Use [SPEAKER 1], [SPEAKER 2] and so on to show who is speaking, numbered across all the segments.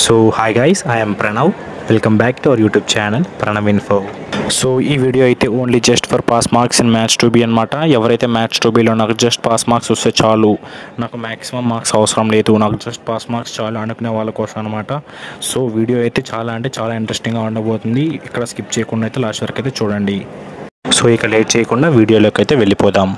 [SPEAKER 1] So hi guys, I am Pranav. Welcome back to our YouTube channel Pranav Info. So ఈ video అయితే only just for pass marks in maths 2B అనమాట. ఎవరైతే maths 2Bలో నాకు just pass marks వస్తే చాలు, నాకు maximum marks అవసరం లేదు, నాకు జస్ట్ పాస్ మార్క్స్ చాలు అనుకునే వాళ్ళ కోసం అనమాట. సో వీడియో అయితే చాలా ఇంట్రెస్టింగ్గా ఉండబోతుంది. ఇక్కడ స్కిప్ చేయకుండా అయితే లాస్ట్ వరకు అయితే చూడండి. సో ఇక లేట్ చేయకుండా వీడియోలోకి అయితే వెళ్ళిపోదాం.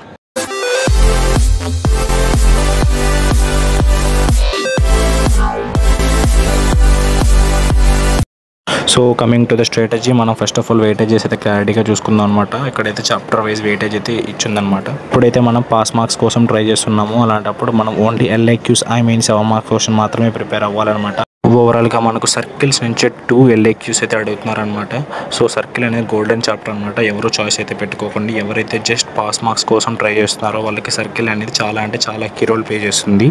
[SPEAKER 1] So coming to the strategy, మనం ఫస్ట్ ఆఫ్ ఆల్ వెయిటేజెస్ అయితే క్లారిటీగా చూసుకుందాం అనమాట. ఇక్కడైతే చాప్టర్ వైజ్ వెయిటేజ్ అయితే ఇచ్చిందనమాట. ఇప్పుడైతే మనం పాస్ మార్క్స్ కోసం ట్రై చేస్తున్నాము. అలాంటప్పుడు మనం ఓన్లీ LAQs 7 మార్క్స్ క్వశ్చన్ మాత్రమే ప్రిపేర్ అవ్వాలన్నమాట. ఓవరాల్గా మనకు సర్కిల్స్ నుంచి 2 LAQs అయితే అడుగుతున్నారనమాట. సో సర్కిల్ అనేది గోల్డెన్ చాప్టర్ అనమాట. ఎవరు చాయిస్ అయితే పెట్టుకోకండి. ఎవరైతే జస్ట్ పాస్ మార్క్స్ కోసం ట్రై చేస్తున్నారో వాళ్ళకి సర్కిల్ అనేది చాలా కీ రోల్ ప్లే చేస్తుంది.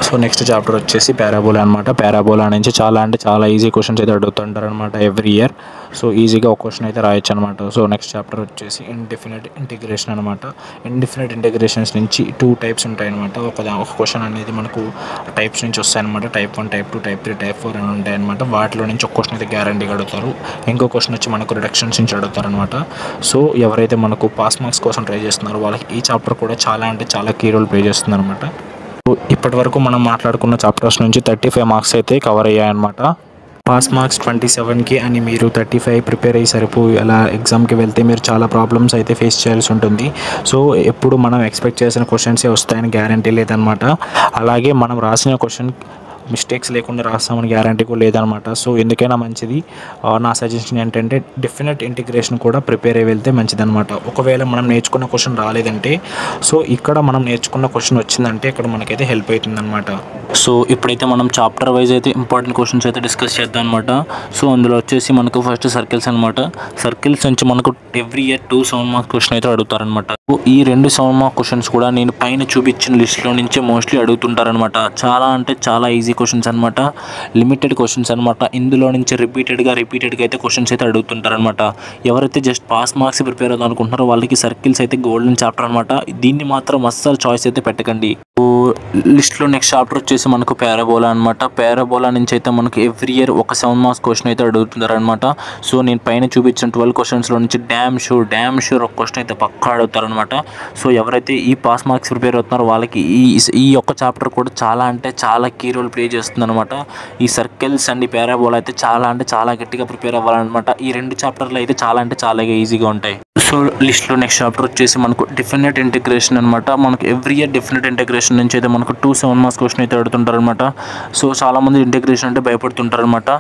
[SPEAKER 1] సో నెక్స్ట్ చాప్టర్ వచ్చేసి పారాబోలా అనమాట. పారాబోలా నుంచి చాలా ఈజీ క్వశ్చన్స్ అయితే అడుగుతుంటారు అనమాట ఎవ్రీ ఇయర్. సో ఈజీగా ఒక క్వశ్చన్ అయితే రాయొచ్చు అనమాట. సో నెక్స్ట్ చాప్టర్ వచ్చేసి ఇండెఫినెట్ ఇంటిగ్రేషన్ అనమాట. ఇండెఫినెట్ ఇంటిగ్రేషన్స్ నుంచి 2 టైప్స్ ఉంటాయి అనమాట. ఒక క్వశ్చన్ అనేది మనకు టైప్స్ నుంచి వస్తాయి అనమాట. టైప్ 1, టైప్ 2, టైప్ 3, టైప్ 4 అని ఉంటాయి అనమాట. వాటిలో నుంచి ఒక క్వశ్చన్ అయితే గ్యారంటీగా అడుగుతారు. ఇంకో క్వశ్చన్ వచ్చి మనకు రిడక్షన్స్ నుంచి అడుగుతారు అనమాట. సో ఎవరైతే మనకు పాస్ మార్క్స్ కోసం ట్రై చేస్తున్నారో వాళ్ళకి ఈ చాప్టర్ కూడా చాలా కీ రోల్ ప్లే చేస్తుంది అనమాట. సో ఇప్పటి వరకు మనం మాట్లాడుకున్న చాప్టర్స్ నుంచి 35 మార్క్స్ అయితే కవర్ అయ్యాయన్నమాట. పాస్ మార్క్స్ 27కి అని మీరు 35 ప్రిపేర్ అయ్యి సరిపోయి అలా ఎగ్జామ్కి వెళ్తే మీరు చాలా ప్రాబ్లమ్స్ అయితే ఫేస్ చేయాల్సి ఉంటుంది. సో ఎప్పుడు మనం ఎక్స్పెక్ట్ చేసిన క్వశ్చన్సే వస్తాయని గ్యారంటీ లేదనమాట. అలాగే మనం రాసిన క్వశ్చన్ మిస్టేక్స్ లేకుండా రాస్తామని గ్యారంటీ కూడా లేదనమాట. సో ఎందుకైనా మంచిది, నా సజెషన్ ఏంటంటే డెఫినెట్ ఇంటిగ్రేషన్ కూడా ప్రిపేర్ అయ్యి వెళ్తే మంచిదనమాట. ఒకవేళ మనం నేర్చుకున్న క్వశ్చన్ రాలేదంటే, సో ఇక్కడ మనం నేర్చుకున్న క్వశ్చన్ వచ్చిందంటే ఇక్కడ మనకైతే హెల్ప్ అవుతుందన్నమాట. సో ఇప్పుడైతే మనం చాప్టర్ వైజ్ అయితే ఇంపార్టెంట్ క్వశ్చన్స్ అయితే డిస్కస్ చేద్దాం అనమాట. సో అందులో వచ్చేసి మనకు ఫస్ట్ సర్కిల్స్ అనమాట. సర్కిల్స్ నుంచి మనకు ఎవ్రీ ఇయర్ 2 7 మార్క్స్ క్వశ్చన్ అయితే అడుగుతారనమాట. ఈ 2 7 మార్క్స్ క్వశ్చన్స్ కూడా నేను పైన చూపించిన లిస్ట్లో నుంచే మోస్ట్లీ అడుగుతుంటారనమాట. చాలా ఈజీ క్వశ్చన్స్ అనమాట, లిమిటెడ్ క్వశ్చన్స్ అనమాట. ఇందులో నుంచి రిపీటెడ్గా అయితే క్వశ్చన్స్ అయితే అడుగుతుంటారనమాట. ఎవరైతే జస్ట్ పాస్ మార్క్స్ ప్రిపేర్ అవుతారు అనుకుంటున్నారో వాళ్ళకి సర్కిల్స్ అయితే గోల్డెన్ చాప్టర్ అనమాట. దీన్ని మాత్రం అస్సలు చాయిస్ అయితే పెట్టకండి. లిస్ట్లో నెక్స్ట్ చాప్టర్ వచ్చేసి మనకు పారాబోలా అనమాట. పారాబోలా నుంచి అయితే మనకు ఎవ్రీ ఇయర్ ఒక 7 మార్క్స్ క్వశ్చన్ అయితే అడుగుతున్నారు అనమాట. సో నేను పైన చూపించిన 12 క్వశ్చన్స్లో నుంచి డ్యామ్ షూర్ ఒక క్వశ్చన్ అయితే పక్కా అడుగుతారనమాట. సో ఎవరైతే ఈ పాస్ మార్క్స్ ప్రిపేర్ అవుతున్నారో వాళ్ళకి ఈ ఒక్క చాప్టర్ కూడా చాలా కీ రోల్ ప్లే చేస్తుంది అనమాట. ఈ సర్కిల్స్ అండ్ ఈ పారాబోలా అయితే చాలా గట్టిగా ప్రిపేర్ అవ్వాలన్నమాట. ఈ 2 చాప్టర్లు అయితే చాలా ఈజీగా ఉంటాయి. సో లిస్ట్లో నెక్స్ట్ చాప్టర్ వచ్చేసి మనకు డెఫినెట్ ఇంటిగ్రేషన్ అనమాట. మనకు ఎవ్రీ ఇయర్ డెఫినెట్ ఇంటిగ్రేషన్ నుంచి అయితే మనకు 2 7 మార్క్స్ క్వశ్చన్ అయితే అడుగుతుంటారు అనమాట. సో చాలామంది ఇంటిగ్రేషన్ అంటే భయపడుతుంటారు అనమాట.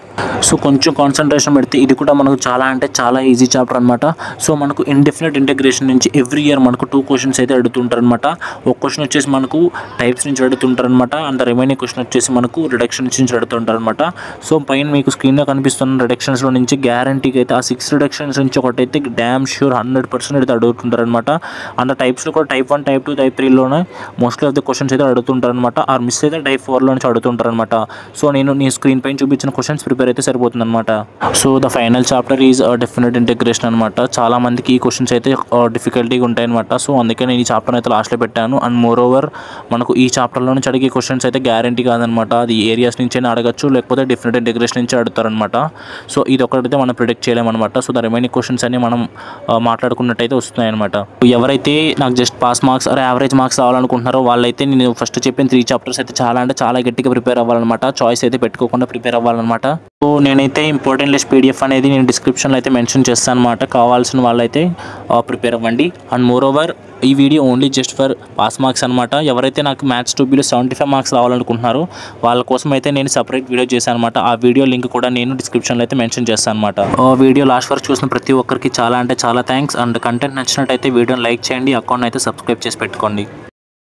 [SPEAKER 1] సో కొంచెం కాన్సన్ట్రేషన్ పెడితే ఇది కూడా మనకు చాలా ఈజీ చాప్టర్ అనమాట. సో మనకు ఇండెఫినెట్ ఇంటిగ్రేషన్ నుంచి ఎవ్రీ ఇయర్ మనకు 2 క్వశ్చన్స్ అయితే అడుగుతుంటారు అనమాట. ఒక క్వశ్చన్ వచ్చేసి మనకు టైప్స్ నుంచి అడుగుతుంటారు అనమాట. అండ్ రిమైనింగ్ క్వశ్చన్ వచ్చేసి మనకు రిడక్షన్స్ నుంచి అడుగుతుంటారు అనమాట. సో పైన మీకు స్క్రీన్లో కనిపిస్తున్న రిడక్షన్స్లో నుంచి గ్యారంటీగా అయితే ఆ 6 రిడక్షన్స్ నుంచి ఒకటైతే డ్యామ్ షూర్ 100% అయితే అడుగుతుంటారు అనమాట. అండ్ టైప్స్లో కూడా టైప్ 1, టైప్ 2, టైప్ 3లోనే మోస్ట్లీ ఆఫ్ ద క్వశ్చన్స్ అయితే అడుగుతుంటారు అనమాట. ఆర్ మిస్ అయితే టైప్ 4లో నుంచి అడుగుతుంటారు అనమాట. సో నేను స్క్రీన్ పైన చూపించిన క్వశ్చన్స్ ప్రిపేర్ అయితే సరిపోతుంది అనమాట. So the final chapter is definite integration అనమాట. చాలా మందికి ఈ క్వశ్చన్స్ అయితే డిఫికల్టీగా ఉంటాయి అనమాట. సో అందుకే నేను ఈ చాప్టర్ అయితే లాస్ట్లో పెట్టాను. అండ్ మోర్ ఓవర్ మనకు ఈ చాప్టర్లో నుంచి అడిగే క్వశ్చన్స్ అయితే గ్యారంటీ కాదనమాట. అది ఏరియాస్ నుంచి అడగచ్చు, లేకపోతే డెఫినెట్ ఇంటిగ్రేషన్ నుంచి అడుగుతారనమాట. సో ఇది ఒకటైతే మనం ప్రిడిక్ట్ చేయలేమన్నమాట. సో ద రిమైనింగ్ క్వశ్చన్స్ అన్ని మనం మాట్లాడుకున్నట్టయితే వస్తున్నాయి అనమాట. ఎవరైతే నాకు just pass marks or average marks రావాలనుకుంటున్నారో వాళ్ళైతే నేను ఫస్ట్ చెప్పిన 3 చాప్టర్స్ అయితే చాలా గట్టిగా ప్రిపేర్ అవ్వాలన్నమాట. చాయిస్ అయితే పెట్టుకోకుండా ప్రిపేర్ అవ్వాలన్నమాట. సో నేనైతే ఇంపార్టెంట్ లిస్ట్ PDF అనేది నేను డిస్క్రిప్షన్లో అయితే మెన్షన్ చేస్తాను అనమాట. కావాల్సిన వాళ్ళైతే ప్రిపేర్ అవ్వండి. అండ్ మోర్ ఓవర్ ఈ video only just for pass marks అనమాట. ఎవరైతే నాకు మ్యాథ్స్ 2Bలో 75 మార్క్స్ రావాలనుకుంటున్నారో వాళ్ళ కోసం అయితే నేను సపరేట్ వీడియో చేశాను అనమాట. ఆ వీడియో లింక్ కూడా నేను డిస్క్రిప్షన్లో అయితే మెన్షన్ చేస్తాను అనమాట. వీడియో లాస్ట్ వరకు చూసిన ప్రతి ఒక్కరికి చాలా థ్యాంక్స్. అండ్ కంటెంట్ నచ్చినట్టయితే వీడియోని లైక్ చేయండి, అకౌంట్ అయితే సబ్స్క్రైబ్ చేసి పెట్టుకోండి.